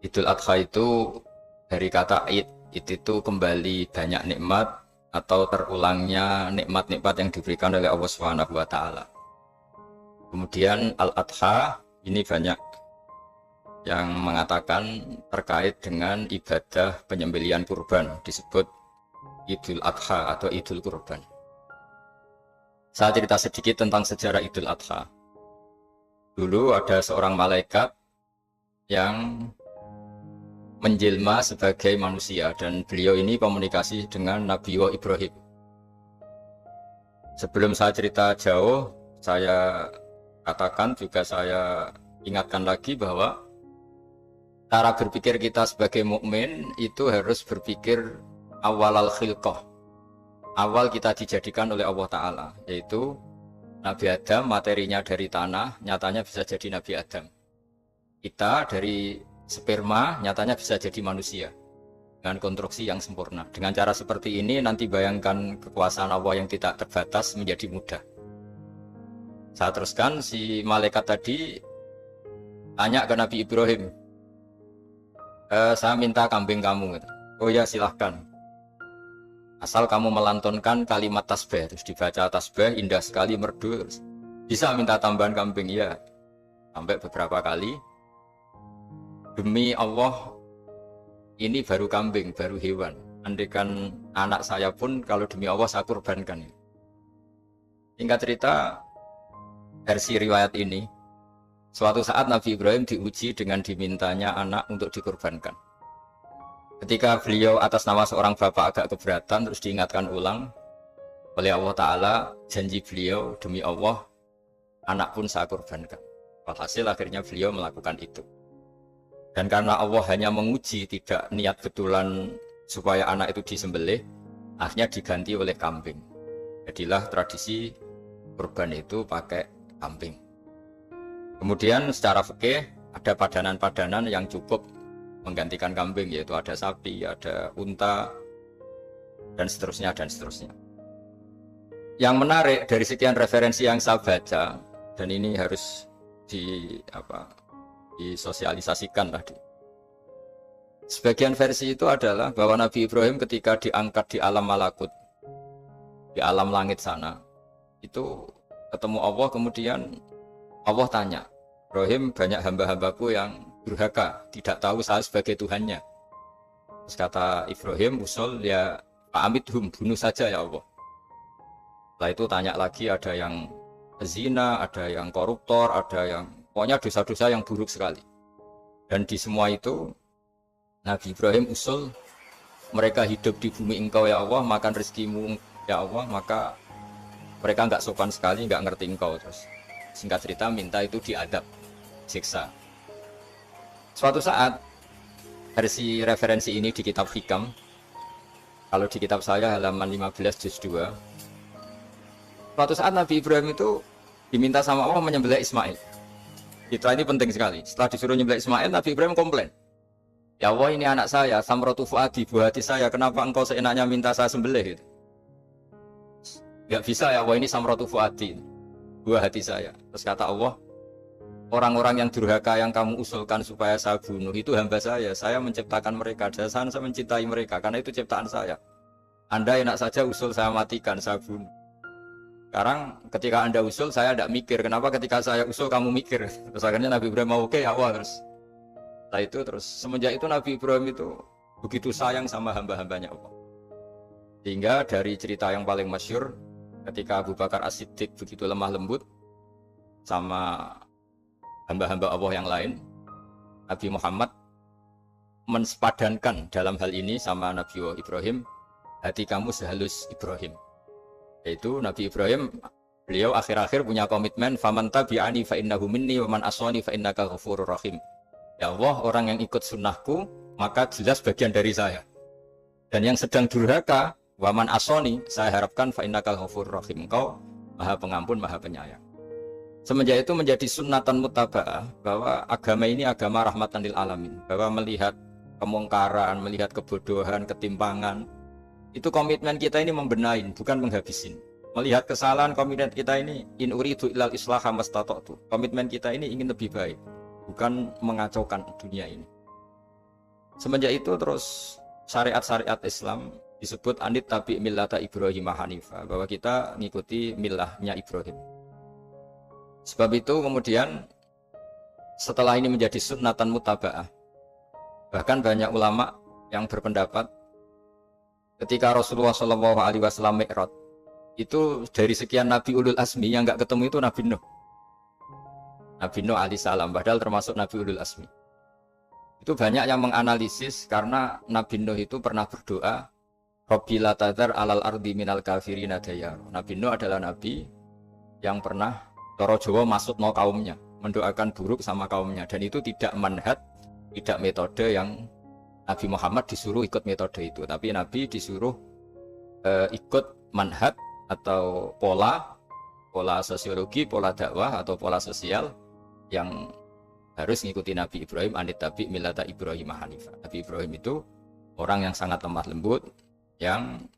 Idul Adha itu dari kata id. Id itu kembali banyak nikmat atau terulangnya nikmat-nikmat yang diberikan oleh Allah Subhanahu wa taala. Kemudian Al-Adha ini banyak yang mengatakan terkait dengan ibadah penyembelihan kurban disebut Idul Adha atau Idul Kurban. Saya cerita sedikit tentang sejarah Idul Adha. Dulu ada seorang malaikat yang menjelma sebagai manusia dan beliau ini komunikasi dengan Nabi Ibrahim. Sebelum saya cerita jauh, saya katakan juga saya ingatkan lagi bahwa cara berpikir kita sebagai mukmin itu harus berpikir awal al-khilqah. Awal kita dijadikan oleh Allah Ta'ala, yaitu Nabi Adam materinya dari tanah, nyatanya bisa jadi Nabi Adam. Kita dari sperma, nyatanya bisa jadi manusia dengan konstruksi yang sempurna. Dengan cara seperti ini, nanti bayangkan kekuasaan Allah yang tidak terbatas menjadi mudah. Saya teruskan, si malaikat tadi tanya ke Nabi Ibrahim, saya minta kambing kamu. Oh ya, silahkan. Asal kamu melantunkan kalimat tasbih, terus dibaca tasbih, indah sekali, merdu, terus bisa minta tambahan kambing, ya. Sampai beberapa kali. Demi Allah, ini baru kambing, baru hewan. Andaikan anak saya pun, kalau demi Allah saya kurbankan. Singkat cerita, versi riwayat ini, suatu saat Nabi Ibrahim diuji dengan dimintanya anak untuk dikurbankan. Ketika beliau atas nama seorang bapak agak keberatan, terus diingatkan ulang oleh Allah Ta'ala, janji beliau demi Allah, anak pun saya kurbankan. Walhasil akhirnya beliau melakukan itu. Dan karena Allah hanya menguji, tidak niat betulan supaya anak itu disembelih, akhirnya diganti oleh kambing. Jadilah tradisi kurban itu pakai kambing. Kemudian secara fikih ada padanan-padanan yang cukup menggantikan kambing, yaitu ada sapi, ada unta, dan seterusnya, dan seterusnya. Yang menarik dari sekian referensi yang saya baca, dan ini harus disosialisasikan tadi. Sebagian versi itu adalah bahwa Nabi Ibrahim ketika diangkat di alam malakut, di alam langit sana, itu ketemu Allah, kemudian Allah tanya, Ibrahim, banyak hamba-hambaku yang durhaka, tidak tahu saya sebagai Tuhannya. Terus kata Ibrahim, usul ya fa'amidhum, bunuh saja ya Allah. Setelah itu tanya lagi, ada yang zina, ada yang koruptor, ada yang pokoknya dosa-dosa yang buruk sekali. Dan di semua itu Nabi Ibrahim usul, mereka hidup di bumi engkau ya Allah, makan rezekimu ya Allah, maka mereka nggak sopan sekali, nggak ngerti engkau. Terus singkat cerita minta itu diadab, siksa. Suatu saat, versi referensi ini di kitab Hikam, kalau di kitab saya halaman 15 juz 2, suatu saat Nabi Ibrahim itu diminta sama Allah menyembelih Ismail. Kita ini penting sekali. Setelah disuruh menyembelih Ismail, Nabi Ibrahim komplain. Ya Allah, ini anak saya, samratu fuadi, buah hati saya, kenapa engkau seenaknya minta saya sembelih? Gitu. Gak bisa ya Allah, ini samratu fuadi, buah hati saya. Terus kata Allah, orang-orang yang durhaka yang kamu usulkan supaya saya bunuh itu hamba saya menciptakan mereka, dan saya mencintai mereka karena itu ciptaan saya. Anda enak saja usul saya matikan, saya bunuh. Sekarang ketika Anda usul saya tidak mikir, kenapa ketika saya usul kamu mikir? Terus akhirnya Nabi Ibrahim mau oke ya Allah. Setelah itu terus semenjak itu Nabi Ibrahim itu begitu sayang sama hamba-hambanya Allah. Sehingga dari cerita yang paling masyhur, ketika Abu Bakar As-Siddiq begitu lemah lembut sama hamba-hamba Allah yang lain, Nabi Muhammad mensepadankan dalam hal ini sama Nabi Ibrahim, hati kamu sehalus Ibrahim. Yaitu Nabi Ibrahim, beliau akhir-akhir punya komitmen, faman tabi'ani fa innahu minni wa man asani fa innaka ghafurur rahim. Ya Allah, orang yang ikut sunnahku maka jelas bagian dari saya. Dan yang sedang durhaka, wa man asani, saya harapkan fa innaka ghafurur rahim. Engkau Maha Pengampun, Maha Penyayang. Semenjak itu menjadi sunnatan muttaba'ah bahwa agama ini agama rahmatan lil alamin, bahwa melihat kemungkaran, melihat kebodohan, ketimpangan, itu komitmen kita ini membenahin, bukan menghabisin. Melihat kesalahan, komitmen kita ini in uridu ilal islaha mastata'tu. Komitmen kita ini ingin lebih baik, bukan mengacaukan dunia ini. Semenjak itu terus syariat-syariat Islam disebut anit tabi millata Ibrahim Hanifah, bahwa kita ngikuti milahnya Ibrahim. Sebab itu kemudian setelah ini menjadi sunnatan mutaba'ah, bahkan banyak ulama yang berpendapat ketika Rasulullah SAW Mi'raj, itu dari sekian Nabi Ulul Asmi yang nggak ketemu itu Nabi Nuh. Nabi Nuh alaihissalam, padahal termasuk Nabi Ulul Asmi. Itu banyak yang menganalisis karena Nabi Nuh itu pernah berdoa, Rabbi la tadhar alal ardi minal kafirina dayar. Nabi Nuh adalah Nabi yang pernah Toro Jawa masuk no kaumnya, mendoakan buruk sama kaumnya, dan itu tidak manhaj, tidak metode yang Nabi Muhammad disuruh ikut metode itu, tapi Nabi disuruh ikut manhaj atau pola sosiologi, pola dakwah atau pola sosial yang harus ngikuti Nabi Ibrahim anit tabi millata Ibrahim Hanifah. Nabi Ibrahim itu orang yang sangat lemah lembut, yang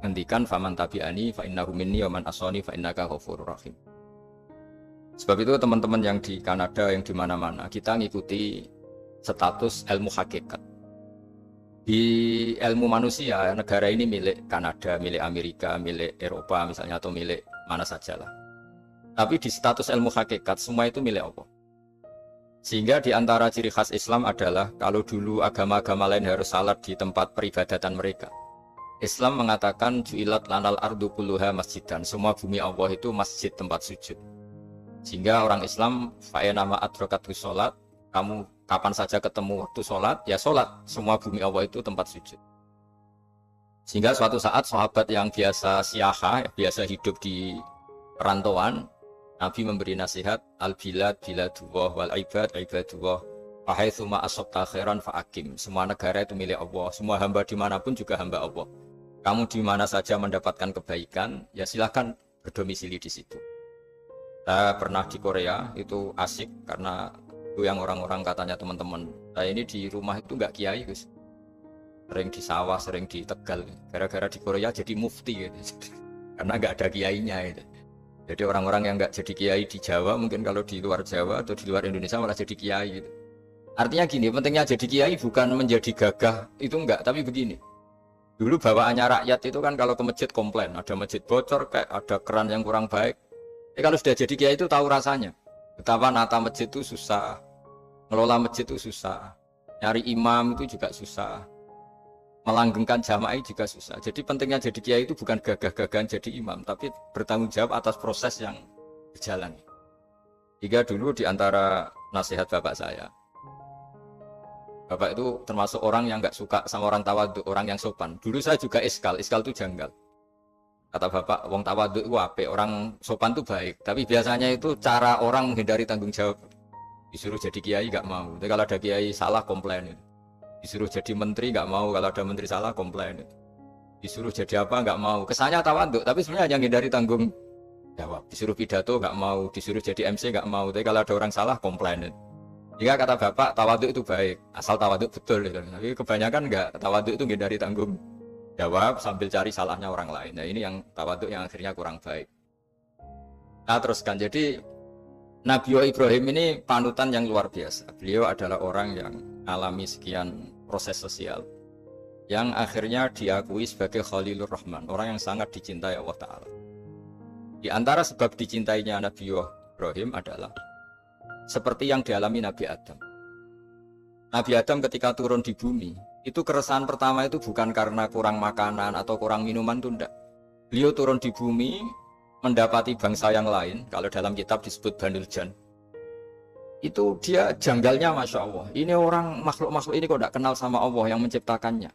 ngendikan faman tabi'ani fa innahu minni wa man asani fa innaka ghafurur rahim. Sebab itu teman-teman yang di Kanada, yang di mana-mana, kita ngikuti status ilmu hakikat. Di ilmu manusia, negara ini milik Kanada, milik Amerika, milik Eropa misalnya, atau milik mana sajalah. Tapi di status ilmu hakikat, semua itu milik Allah. Sehingga di antara ciri khas Islam adalah kalau dulu agama-agama lain harus salat di tempat peribadatan mereka, Islam mengatakan ju'ilat lanal ardu kulluha masjidan, semua bumi Allah itu masjid, tempat sujud. Sehingga orang Islam fa'enama adrokatu sholat, kamu kapan saja ketemu waktu sholat, ya sholat, semua bumi Allah itu tempat sujud. Sehingga suatu saat sahabat yang biasa siaha, biasa hidup di perantauan, Nabi memberi nasihat, al-bilad biladullah wal ibad ibadullah fahaitsuma asabta khairan fa'akim. Semua negara itu milik Allah, semua hamba dimanapun juga hamba Allah. Kamu di mana saja mendapatkan kebaikan, ya silahkan berdomisili di situ. Saya pernah di Korea, itu asik karena itu yang orang-orang katanya teman-teman. Saya ini di rumah itu nggak kiai, Gus. Sering di sawah, sering di Tegal. Gara-gara di Korea jadi mufti gitu. Karena nggak ada kiainya gitu. Jadi orang-orang yang nggak jadi kiai di Jawa, mungkin kalau di luar Jawa atau di luar Indonesia malah jadi kiai gitu. Artinya gini, pentingnya jadi kiai bukan menjadi gagah, itu enggak, tapi begini. Dulu bawaannya rakyat itu kan kalau ke masjid komplain, ada masjid bocor, kayak ada keran yang kurang baik. Kalau sudah jadi kiai itu tahu rasanya. Betapa nata masjid itu susah, ngelola masjid itu susah, nyari imam itu juga susah, melanggengkan jamaah juga susah. Jadi pentingnya jadi kiai itu bukan gagah-gagahan jadi imam, tapi bertanggung jawab atas proses yang berjalan. Jika dulu di antara nasihat bapak saya, bapak itu termasuk orang yang nggak suka sama orang tawadhu, orang yang sopan. Dulu saya juga iskal itu janggal. Kata bapak, wong tawadhu itu apik, orang sopan itu baik. Tapi biasanya itu cara orang menghindari tanggung jawab. Disuruh jadi kiai nggak mau. Tapi kalau ada kiai salah komplain. Disuruh jadi menteri nggak mau, kalau ada menteri salah komplain. Disuruh jadi apa nggak mau. Kesannya tawadhu, tapi sebenarnya yang menghindari tanggung jawab. Disuruh pidato nggak mau, disuruh jadi MC nggak mau. Tapi kalau ada orang salah komplain. Jika kata bapak tawadhu itu baik, asal tawadhu betul. Tapi kebanyakan nggak, tawadhu itu menghindari tanggung jawab sambil cari salahnya orang lain. Nah ini yang tawadhu yang akhirnya kurang baik. Nah teruskan, jadi Nabi Ibrahim ini panutan yang luar biasa. Beliau adalah orang yang alami sekian proses sosial yang akhirnya diakui sebagai Khalilur Rahman, orang yang sangat dicintai Allah Ta'ala. Di antara sebab dicintainya Nabi Ibrahim adalah seperti yang dialami Nabi Adam. Nabi Adam ketika turun di bumi, itu keresahan pertama itu bukan karena kurang makanan atau kurang minuman, itu enggak. Beliau turun di bumi mendapati bangsa yang lain, kalau dalam kitab disebut Banul Jan. Itu dia janggalnya Masya Allah. Ini orang makhluk-makhluk ini kok tidak kenal sama Allah yang menciptakannya.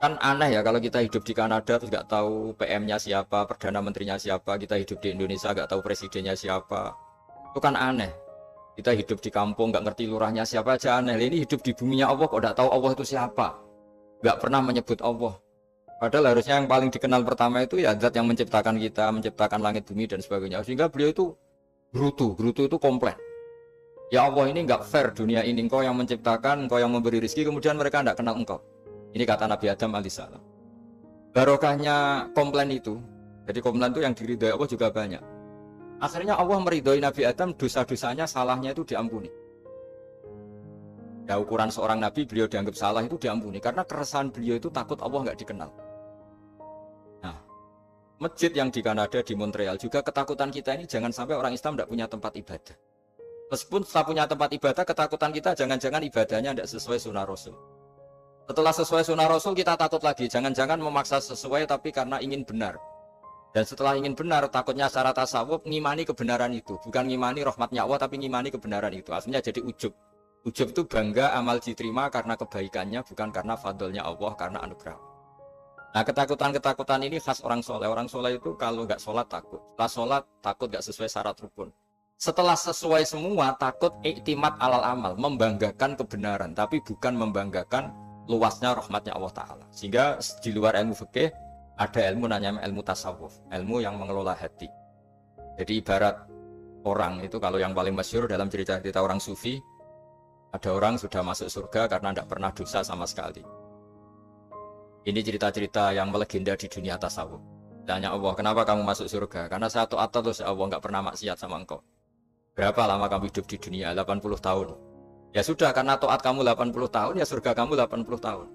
Kan aneh ya kalau kita hidup di Kanada terus nggak tahu PM-nya siapa, Perdana Menterinya siapa, kita hidup di Indonesia nggak tahu presidennya siapa. Itu kan aneh. Kita hidup di kampung nggak ngerti lurahnya siapa aja aneh. Ini hidup di buminya Allah kok nggak tahu Allah itu siapa. Nggak pernah menyebut Allah. Padahal harusnya yang paling dikenal pertama itu ya zat yang menciptakan kita, menciptakan langit bumi dan sebagainya. Sehingga beliau itu gerutu itu komplain. Ya Allah ini nggak fair dunia ini, engkau yang menciptakan, engkau yang memberi rezeki, kemudian mereka nggak kenal engkau. Ini kata Nabi Adam alaihissalam. Barokahnya komplain itu, jadi komplain itu yang diridhoi Allah juga banyak. Akhirnya Allah meridhoi Nabi Adam, dosa-dosanya, salahnya itu diampuni. Nah, ukuran seorang nabi beliau dianggap salah itu diampuni karena keresahan beliau itu takut Allah nggak dikenal. Nah, masjid yang di Kanada di Montreal juga ketakutan kita ini jangan sampai orang Islam tidak punya tempat ibadah. Meskipun setelah punya tempat ibadah, ketakutan kita jangan-jangan ibadahnya tidak sesuai sunnah Rasul. Setelah sesuai sunnah Rasul kita takut lagi, jangan-jangan memaksa sesuai tapi karena ingin benar. Dan setelah ingin benar, takutnya syarat tasawuf ngimani kebenaran itu, bukan ngimani rahmatnya Allah tapi ngimani kebenaran itu. Aslinya jadi ujub. Ujub itu bangga amal diterima karena kebaikannya, bukan karena fadlnya Allah, karena anugerah. Nah, ketakutan-ketakutan ini khas orang soleh. Orang soleh itu kalau nggak sholat takut. Setelah sholat takut nggak sesuai syarat rukun. Setelah sesuai semua takut iktimat alal amal, membanggakan kebenaran, tapi bukan membanggakan luasnya rahmatnya Allah Ta'ala. Sehingga di luar ilmu fikih ada ilmu namanya ilmu tasawuf, ilmu yang mengelola hati. Jadi ibarat orang itu, kalau yang paling masyhur dalam cerita-cerita orang sufi, ada orang sudah masuk surga karena tidak pernah dosa sama sekali. Ini cerita-cerita yang melegenda di dunia tasawuf. Tanya Allah, kenapa kamu masuk surga? Karena saya taat terus Allah, nggak pernah maksiat sama engkau. Berapa lama kamu hidup di dunia? 80 tahun. Ya sudah, karena taat kamu 80 tahun, ya surga kamu 80 tahun.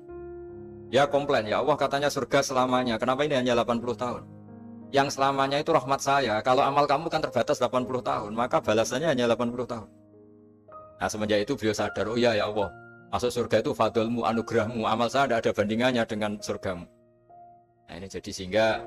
Ya komplain, ya Allah katanya surga selamanya, kenapa ini hanya 80 tahun? Yang selamanya itu rahmat saya. Kalau amal kamu kan terbatas 80 tahun, maka balasannya hanya 80 tahun. Nah, semenjak itu beliau sadar, oh iya ya Allah, masuk surga itu fadlmu, anugerahmu, amal saya tidak ada bandingannya dengan surgamu. Nah, ini jadi sehingga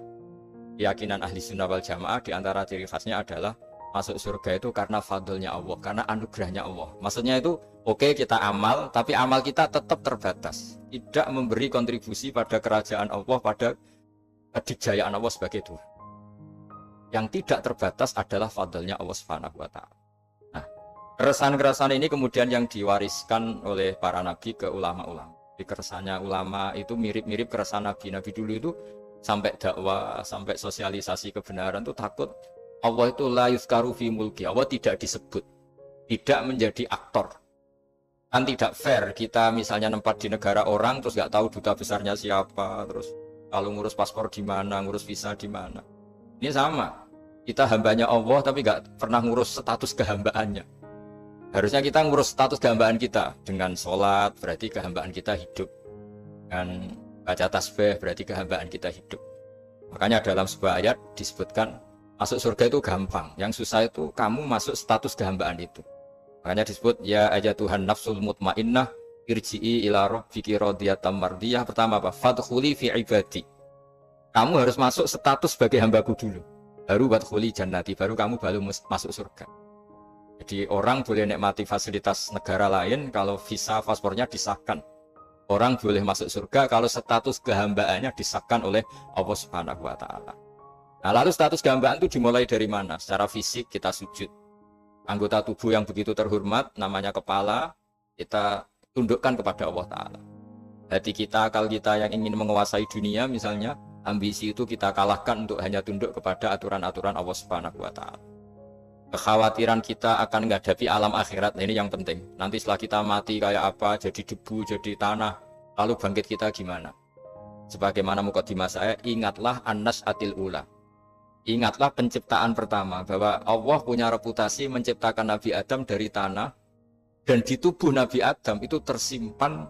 keyakinan ahli sunnah wal jamaah di antara ciri khasnya adalah masuk surga itu karena fadlnya Allah, karena anugerahnya Allah. Maksudnya itu, oke, kita amal, tapi amal kita tetap terbatas. Tidak memberi kontribusi pada kerajaan Allah, pada kedikjayaan Allah sebagai Tuhan. Yang tidak terbatas adalah fadlnya Allah Subhanahu wa Ta'ala. Nah, keresahan-keresahan ini kemudian yang diwariskan oleh para nabi ke ulama-ulama. Di keresahannya ulama itu mirip-mirip keresahan nabi. Nabi dulu itu sampai dakwah, sampai sosialisasi kebenaran itu takut Allah itu la yuzkaru fi mulki, Allah tidak disebut, tidak menjadi aktor. Kan tidak fair kita misalnya nempat di negara orang terus nggak tahu duta besarnya siapa, terus kalau ngurus paspor di mana, ngurus visa di mana. Ini sama, kita hambanya Allah tapi nggak pernah ngurus status kehambaannya. Harusnya kita ngurus status kehambaan kita dengan sholat, berarti kehambaan kita hidup. Dan baca tasbih berarti kehambaan kita hidup. Makanya dalam sebuah ayat disebutkan masuk surga itu gampang, yang susah itu kamu masuk status kehambaan itu. Makanya disebut ya aja Tuhan nafsul mutmainnah irji'i ila rabbiki radiyatan mardiyah. Pertama apa? Fadkhuli fi ibadi. Kamu harus masuk status sebagai hambaku dulu. Baru wadkhuli jannati, baru kamu baru masuk surga. Jadi orang boleh nikmati fasilitas negara lain kalau visa paspornya disahkan. Orang boleh masuk surga kalau status kehambaannya disahkan oleh Allah Subhanahu wa Ta'ala. Nah, lalu status kehambaan itu dimulai dari mana? Secara fisik kita sujud. Anggota tubuh yang begitu terhormat, namanya kepala, kita tundukkan kepada Allah Ta'ala. Hati kita, akal kita yang ingin menguasai dunia misalnya, ambisi itu kita kalahkan untuk hanya tunduk kepada aturan-aturan Allah Subhanahu wa Ta'ala. Kekhawatiran kita akan menghadapi alam akhirat, nah ini yang penting. Nanti setelah kita mati kayak apa, jadi debu, jadi tanah, lalu bangkit kita gimana? Sebagaimana mukadimah saya, ingatlah an-nas atil ula. Ingatlah penciptaan pertama, bahwa Allah punya reputasi menciptakan Nabi Adam dari tanah, dan di tubuh Nabi Adam itu tersimpan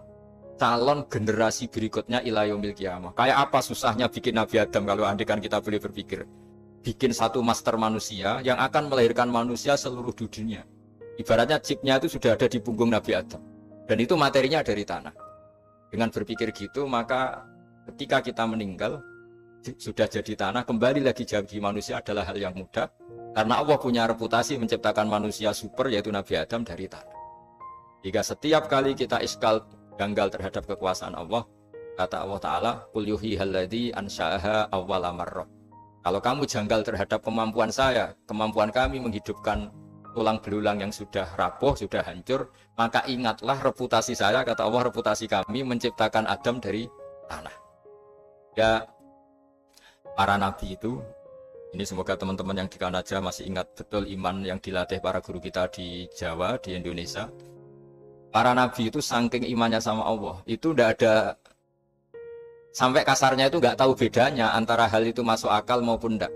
calon generasi berikutnya ila yaumil qiyamah. Kayak apa susahnya bikin Nabi Adam kalau andikan kita boleh berpikir. Bikin satu master manusia yang akan melahirkan manusia seluruh dunia. Ibaratnya chipnya itu sudah ada di punggung Nabi Adam. Dan itu materinya dari tanah. Dengan berpikir gitu, maka ketika kita meninggal, sudah jadi tanah, kembali lagi jadi manusia adalah hal yang mudah. Karena Allah punya reputasi menciptakan manusia super, yaitu Nabi Adam dari tanah. Jika setiap kali kita iskal janggal terhadap kekuasaan Allah, kata Allah Ta'ala, Qul yuhihal ladzi ansha'aha awwala marrah. Kalau kamu janggal terhadap kemampuan saya, kemampuan kami menghidupkan tulang belulang yang sudah rapuh, sudah hancur, maka ingatlah reputasi saya, kata Allah, reputasi kami menciptakan Adam dari tanah. Ya, para nabi itu, ini semoga teman-teman yang di Kanada masih ingat betul iman yang dilatih para guru kita di Jawa, di Indonesia. Para nabi itu saking imannya sama Allah, itu tidak ada, sampai kasarnya itu nggak tahu bedanya antara hal itu masuk akal maupun tidak.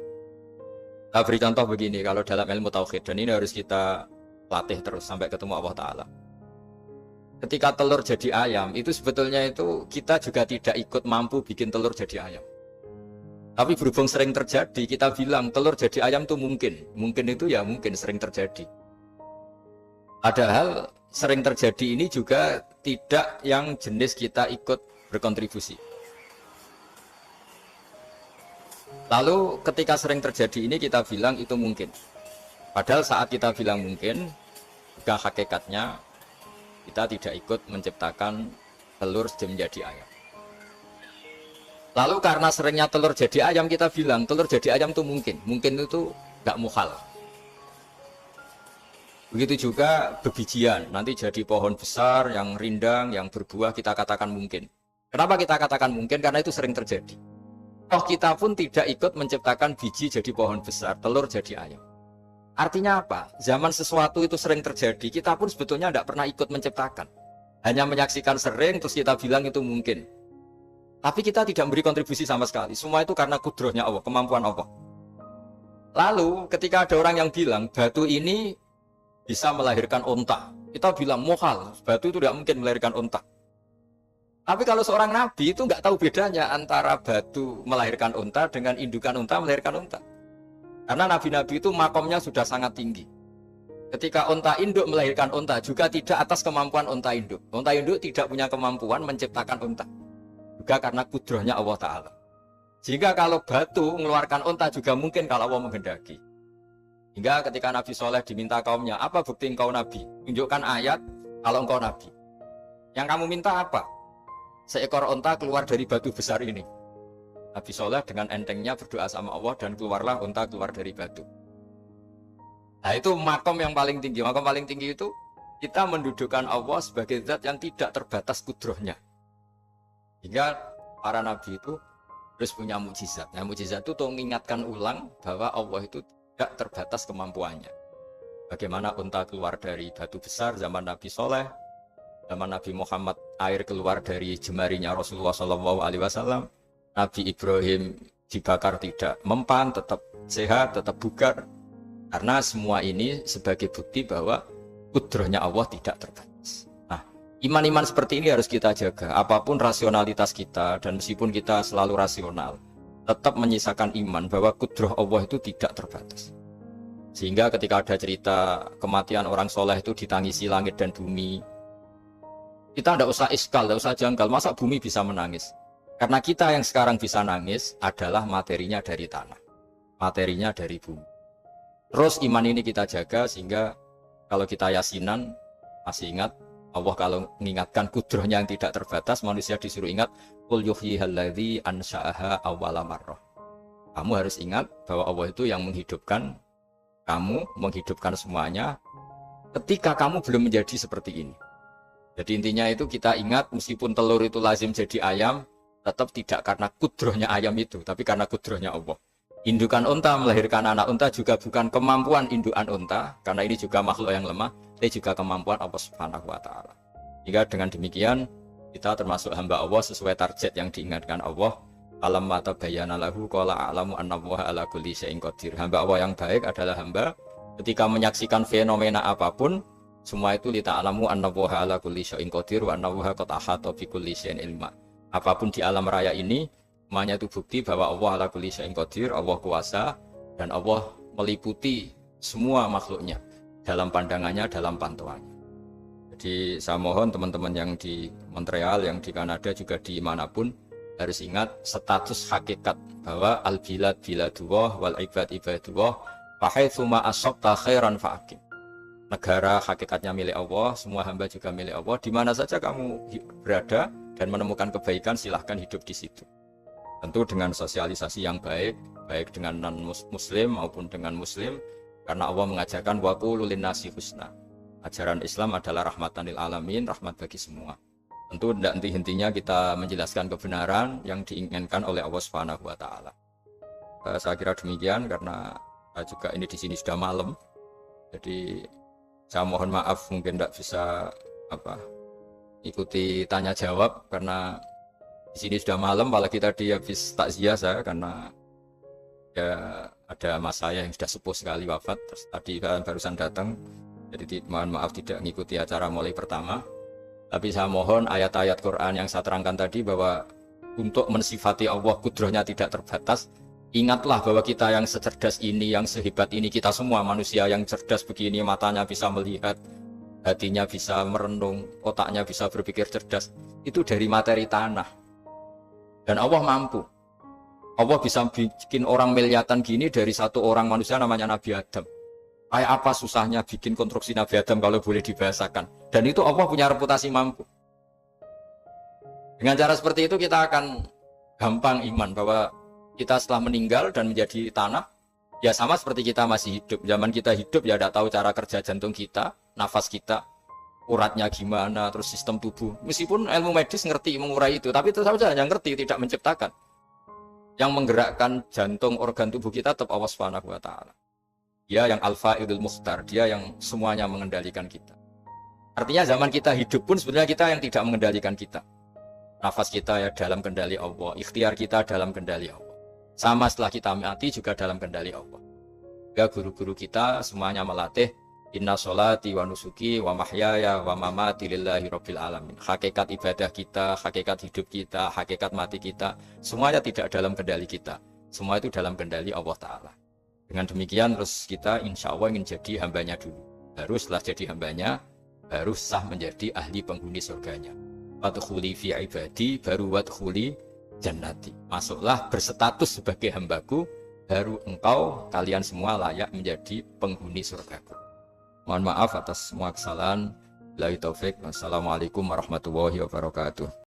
Saya beri contoh begini, kalau dalam ilmu tauhid, dan ini harus kita latih terus sampai ketemu Allah Ta'ala. ketika telur jadi ayam, itu sebetulnya itu kita juga tidak ikut mampu bikin telur jadi ayam. Tapi berhubung sering terjadi, kita bilang telur jadi ayam itu mungkin. Mungkin itu ya mungkin sering terjadi. Padahal sering terjadi ini juga tidak yang jenis kita ikut berkontribusi. Lalu ketika sering terjadi ini kita bilang itu mungkin. Padahal saat kita bilang mungkin, juga hakikatnya kita tidak ikut menciptakan telur menjadi ayam. Lalu karena seringnya telur jadi ayam, kita bilang telur jadi ayam itu mungkin. Mungkin itu nggak muhal. Begitu juga bebijian, nanti jadi pohon besar, yang rindang, yang berbuah, kita katakan mungkin. Kenapa kita katakan mungkin? Karena itu sering terjadi. Oh, kita pun tidak ikut menciptakan biji jadi pohon besar, telur jadi ayam. Artinya apa? Zaman sesuatu itu sering terjadi, kita pun sebetulnya tidak pernah ikut menciptakan. Hanya menyaksikan sering, terus kita bilang itu mungkin. Tapi kita tidak memberi kontribusi sama sekali. Semua itu karena kudrohnya Allah, kemampuan Allah. Lalu ketika ada orang yang bilang batu ini bisa melahirkan unta, kita bilang mohal, batu itu tidak mungkin melahirkan unta. Tapi kalau seorang nabi itu nggak tahu bedanya antara batu melahirkan unta dengan indukan unta melahirkan unta. Karena nabi-nabi itu makomnya sudah sangat tinggi. Ketika unta induk melahirkan unta juga tidak atas kemampuan unta induk. Unta induk tidak punya kemampuan menciptakan unta. Juga karena kudrohnya Allah Ta'ala. Sehingga kalau batu mengeluarkan unta juga mungkin kalau Allah menghendaki. Hingga ketika Nabi Soleh diminta kaumnya, apa bukti engkau Nabi? Tunjukkan ayat kalau engkau Nabi. Yang kamu minta apa? Seekor unta keluar dari batu besar ini. Nabi Soleh dengan entengnya berdoa sama Allah dan keluarlah unta keluar dari batu. Nah itu makom yang paling tinggi. Makom paling tinggi itu kita mendudukkan Allah sebagai zat yang tidak terbatas kudrohnya. Hingga para nabi itu terus punya mukjizat. Nah mukjizat itu untuk mengingatkan ulang bahwa Allah itu tidak terbatas kemampuannya. Bagaimana unta keluar dari batu besar zaman Nabi Soleh, zaman Nabi Muhammad air keluar dari jemarinya Rasulullah SAW, Nabi Ibrahim dibakar tidak mempan, tetap sehat, tetap bugar. Karena semua ini sebagai bukti bahwa kudrohnya Allah tidak terbatas. Iman-iman seperti ini harus kita jaga. Apapun rasionalitas kita dan meskipun kita selalu rasional, tetap menyisakan iman bahwa kudroh Allah itu tidak terbatas. Sehingga ketika ada cerita kematian orang soleh itu ditangisi langit dan bumi, kita tidak usah iskal, tidak usah janggal. Masa bumi bisa menangis? Karena kita yang sekarang bisa nangis adalah materinya dari tanah, materinya dari bumi. Terus iman ini kita jaga sehingga kalau kita yasinan masih ingat Allah kalau mengingatkan kudrohnya yang tidak terbatas, manusia disuruh ingat qul yuhyihalladzi ansha'aha awwala marrah. Kamu harus ingat bahwa Allah itu yang menghidupkan kamu, menghidupkan semuanya ketika kamu belum menjadi seperti ini. Jadi intinya itu kita ingat meskipun telur itu lazim jadi ayam, tetap tidak karena kudrohnya ayam itu, tapi karena kudrohnya Allah. Indukan unta melahirkan anak unta juga bukan kemampuan indukan unta, karena ini juga makhluk yang lemah, tapi juga kemampuan Allah Subhanahu wa Ta'ala. Hingga dengan demikian kita termasuk hamba Allah sesuai target yang diingatkan Allah. Alam mata bayana lahu qala a'lamu annallaha ala kulli syai'in qadir. Hamba Allah yang baik adalah hamba ketika menyaksikan fenomena apapun, semua itu li ta'lamu annallaha ala kulli syai'in qadir wa annallaha qad ahata bi kulli syai'in ilma. Apapun di alam raya ini semuanya itu bukti bahwa Allah ala kulli syai'in qadir, Allah kuasa dan Allah meliputi semua makhluknya dalam pandangannya, dalam pantauannya. Jadi saya mohon teman-teman yang di Montreal, yang di Kanada juga di manapun harus ingat status hakikat bahwa al-bilad biladullah wal ibad ibadullah fa haitsu ma asabta khairan fa'aqim. Negara hakikatnya milik Allah, semua hamba juga milik Allah. Di mana saja kamu berada dan menemukan kebaikan, silahkan hidup di situ. Tentu dengan sosialisasi yang baik, baik dengan non-muslim maupun dengan muslim, karena Allah mengajarkan wa qulu linnasi husna. Ajaran Islam adalah rahmatan lil alamin, rahmat bagi semua. Tentu tidak henti-hentinya kita menjelaskan kebenaran yang diinginkan oleh Allah Subhanahu wa Ta'ala. Saya kira demikian karena juga ini di sini sudah malam. Jadi saya mohon maaf mungkin tidak bisa ikuti tanya jawab karena di sini sudah malam, apalagi tadi habis takziah saya karena ya ada mas saya yang sudah sepuh sekali wafat, terus tadi barusan datang, jadi mohon maaf tidak mengikuti acara mulai pertama. Tapi saya mohon ayat-ayat Quran yang saya terangkan tadi bahwa untuk mensifati Allah kudrahnya tidak terbatas. Ingatlah bahwa kita yang secerdas ini, yang sehebat ini, kita semua manusia yang cerdas begini, matanya bisa melihat, hatinya bisa merenung, otaknya bisa berpikir cerdas. Itu dari materi tanah. Dan Allah mampu. Allah bisa bikin orang miliatan gini dari satu orang manusia namanya Nabi Adam. Kayak apa susahnya bikin konstruksi Nabi Adam kalau boleh dibahasakan. Dan itu Allah punya reputasi mampu. Dengan cara seperti itu kita akan gampang iman bahwa kita setelah meninggal dan menjadi tanah, ya sama seperti kita masih hidup. Zaman kita hidup ya tidak tahu cara kerja jantung kita, nafas kita, uratnya gimana, terus sistem tubuh. Meskipun ilmu medis ngerti mengurai itu, tapi tetap saja yang ngerti, tidak menciptakan. Yang menggerakkan jantung, organ tubuh kita tetap Allah Subhanahu wa Ta'ala. Dia yang Al-Fa'idul Mukhtar, dia yang semuanya mengendalikan kita. Artinya zaman kita hidup pun sebenarnya kita yang tidak mengendalikan kita. Nafas kita ya dalam kendali Allah, ikhtiar kita dalam kendali Allah. Sama setelah kita mati juga dalam kendali Allah. Ya guru-guru kita semuanya melatih inna sholati wa nusuki wa mahyaya wa mamati lillahi rabbil alamin. Hakikat ibadah kita, hakikat hidup kita, hakikat mati kita, semuanya tidak dalam kendali kita. Semua itu dalam kendali Allah Ta'ala. Dengan demikian terus kita insya Allah ingin jadi hambanya dulu. Baru setelah jadi hambanya, baru sah menjadi ahli penghuni surganya. Wadkhuli fi ibadi, baru wadkhuli jannati. Masuklah berstatus sebagai hambaku, baru engkau kalian semua layak menjadi penghuni surgaku. Mohon maaf atas semua kesalahan. Billahi taufik. Wassalamualaikum warahmatullahi wabarakatuh.